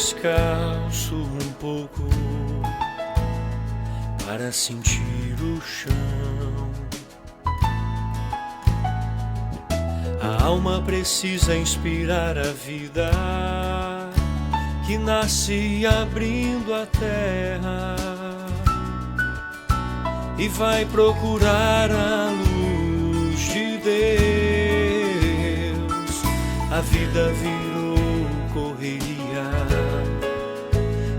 descalço um pouco para sentir o chão. A alma precisa inspirar a vida que nasce abrindo a terra e vai procurar a luz de Deus. A vida virou correria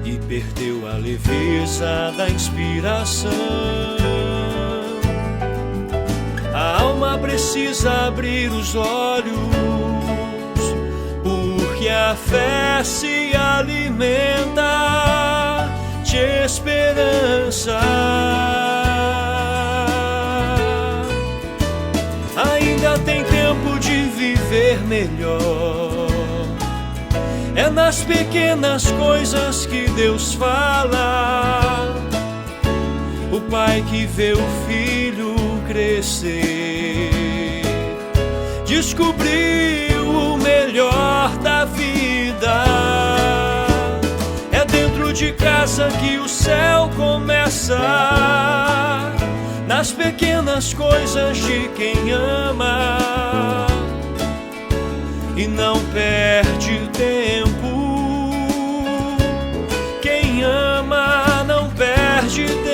e perdeu a leveza da inspiração. A alma precisa abrir os olhos, porque a fé se alimenta de esperança. Ainda tem tempo de viver melhor. É nas pequenas coisas que Deus fala. O pai que vê o filho crescer descobriu o melhor da vida. É dentro de casa que o céu começa, nas pequenas coisas de quem ama e não perde tempo. Quem ama não perde tempo.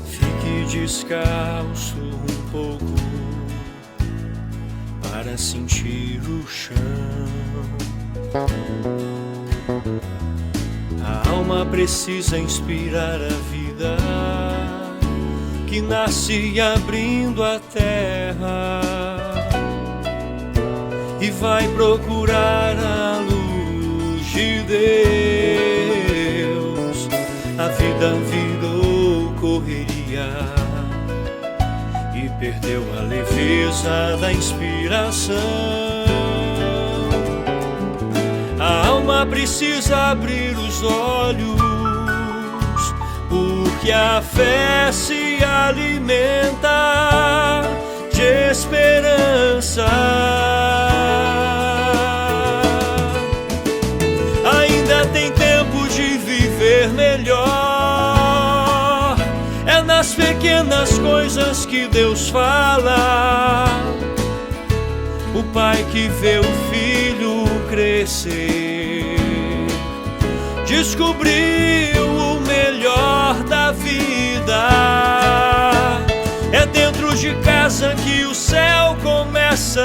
Fique descalço um pouco para sentir o chão. A alma precisa inspirar a vida que nasce abrindo a terra e vai procurar a luz de Deus. A vida virou correria e perdeu a leveza da inspiração. A alma precisa abrir os olhos, porque a fé se alimenta de esperança. Ainda tem tempo de viver melhor. É nas pequenas coisas que Deus fala. O pai que vê o filho crescer descobriu o melhor da vida. É dentro de casa que o céu começa,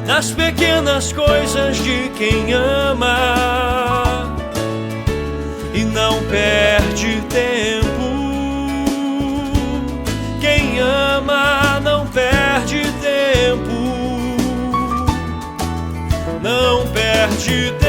nas pequenas coisas de quem ama e não perde tempo. Quem ama não perde tempo. Não perde tempo.